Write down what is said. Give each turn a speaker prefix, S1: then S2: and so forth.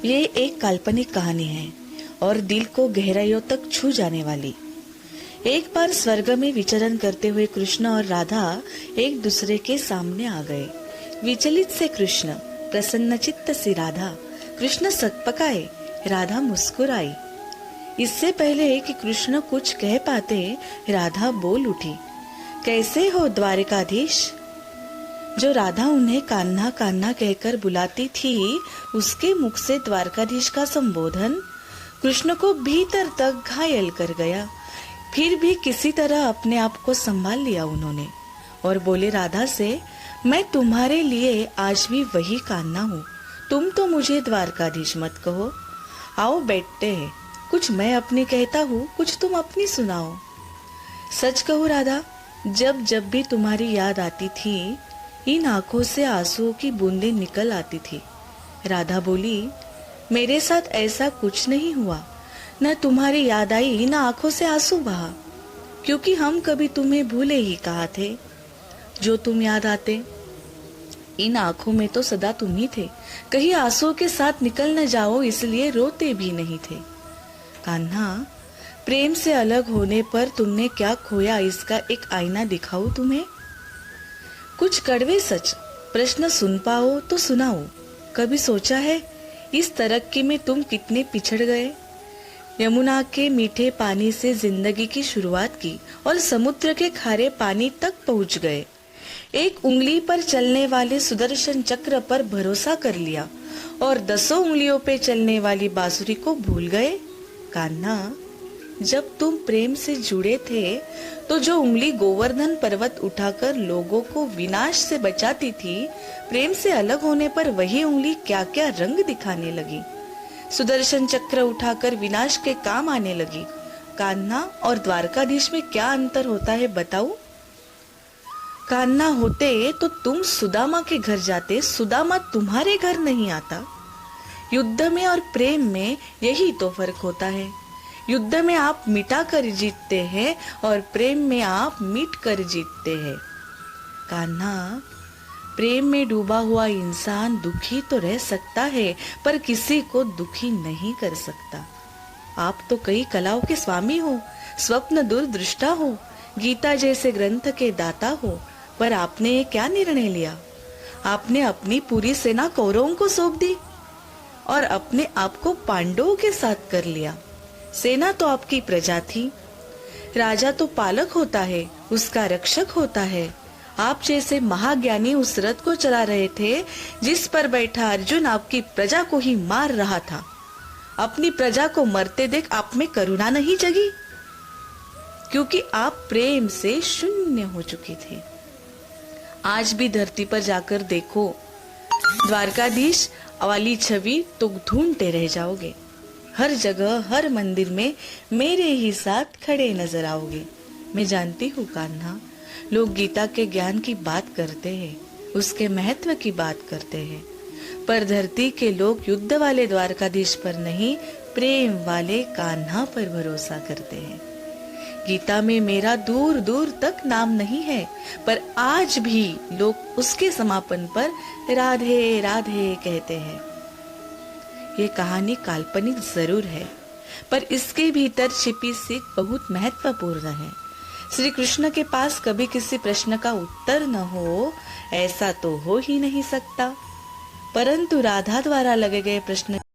S1: ये एक काल्पनिक कहानी है और दिल को गहराइयों तक छू जाने वाली। एक बार स्वर्ग में विचरण करते हुए कृष्ण और राधा एक दूसरे के सामने आ गए। विचलित से कृष्ण, प्रसन्नचित्त सी राधा। कृष्ण सकपकाए, राधा मुस्कुराई। इससे पहले कि कृष्ण कुछ कह पाते, राधा बोल उठी, कैसे हो द्वारिकाधीश। जो राधा उन्हें कान्हा कान्हा कहकर बुलाती थी, उसके मुख से द्वारकाधीश का संबोधन कृष्ण को भीतर तक घायल कर गया। फिर भी किसी तरह अपने आप को संभाल लिया उन्होंने और बोले राधा से, मैं तुम्हारे लिए आज भी वही कान्हा हूँ। तुम तो मुझे द्वारकाधीश मत कहो। आओ बैठते हैं, कुछ मैं अपनी कहता हूँ, कुछ तुम अपनी सुनाओ। सच कहूँ राधा, जब जब भी तुम्हारी याद आती थी, इन आंखों से आंसुओं की बूंदें निकल आती थी। राधा बोली, मेरे साथ ऐसा कुछ नहीं हुआ, न तुम्हारी याद आई न आंखों से आंसू बहा, क्योंकि हम कभी तुम्हें भूले ही कहा थे। जो तुम याद आते, इन आंखों में तो सदा तुम ही थे। कहीं आंसुओं के साथ निकल न जाओ, इसलिए रोते भी नहीं थे। कान्हा, प्रेम से अलग होने पर तुमने क्या खोया, इसका एक आईना दिखाऊं तुम्हें। कुछ कड़वे सच प्रश्न सुन पाओ तो सुनाओ। कभी सोचा है इस तरक्की में तुम कितने पिछड़ गए। यमुना के मीठे पानी से जिंदगी की शुरुआत की और समुद्र के खारे पानी तक पहुंच गए। एक उंगली पर चलने वाले सुदर्शन चक्र पर भरोसा कर लिया और 10 उंगलियों पे चलने वाली बांसुरी को भूल गए। कान्हा, जब तुम प्रेम से जुड़े थे तो जो उंगली गोवर्धन पर्वत उठाकर लोगों को विनाश से बचाती थी, प्रेम से अलग होने पर वही उंगली क्या क्या रंग दिखाने लगी। सुदर्शन चक्र उठाकर विनाश के काम आने लगी। कान्हा और द्वारकाधीश में क्या अंतर होता है बताऊं। कान्हा होते तो तुम सुदामा के घर जाते, सुदामा तुम्हारे घर नहीं आता। युद्ध में और प्रेम में यही तो फर्क होता है। युद्ध में आप मिटा कर जीतते हैं और प्रेम में आप मिट कर जीतते हैं। कान्हा, प्रेम में डूबा हुआ इंसान दुखी तो रह सकता है, पर किसी को दुखी नहीं कर सकता। आप तो कई कलाओं के स्वामी हो, स्वप्न दूरदृष्टा हो, गीता जैसे ग्रंथ के दाता हो, पर आपने क्या निर्णय लिया। आपने अपनी पूरी सेना कौरवों को सौंप दी और अपने आप को पांडवों के साथ कर लिया। सेना तो आपकी प्रजा थी। राजा तो पालक होता है, उसका रक्षक होता है। आप जैसे महाज्ञानी उस रथ को चला रहे थे जिस पर बैठा अर्जुन आपकी प्रजा को ही मार रहा था। अपनी प्रजा को मरते देख आप में करुणा नहीं जगी, क्योंकि आप प्रेम से शून्य हो चुके थे। आज भी धरती पर जाकर देखो, द्वारकाधीश वाली छवि तो ढूंढते रह जाओगे। हर जगह, हर मंदिर में मेरे ही साथ खड़े नजर आओगे। मैं जानती हूँ कान्हा, लोग गीता के ज्ञान की बात करते हैं, उसके महत्व की बात करते हैं, पर धरती के लोग युद्ध वाले द्वारकाधीश पर नहीं, प्रेम वाले कान्हा पर भरोसा करते हैं। गीता में मेरा दूर दूर तक नाम नहीं है, पर आज भी लोग उसके समापन पर राधे राधे कहते हैं। ये कहानी काल्पनिक जरूर है, पर इसके भीतर छिपी सीख बहुत महत्वपूर्ण है। श्री कृष्ण के पास कभी किसी प्रश्न का उत्तर न हो, ऐसा तो हो ही नहीं सकता, परंतु राधा द्वारा लगे गए प्रश्न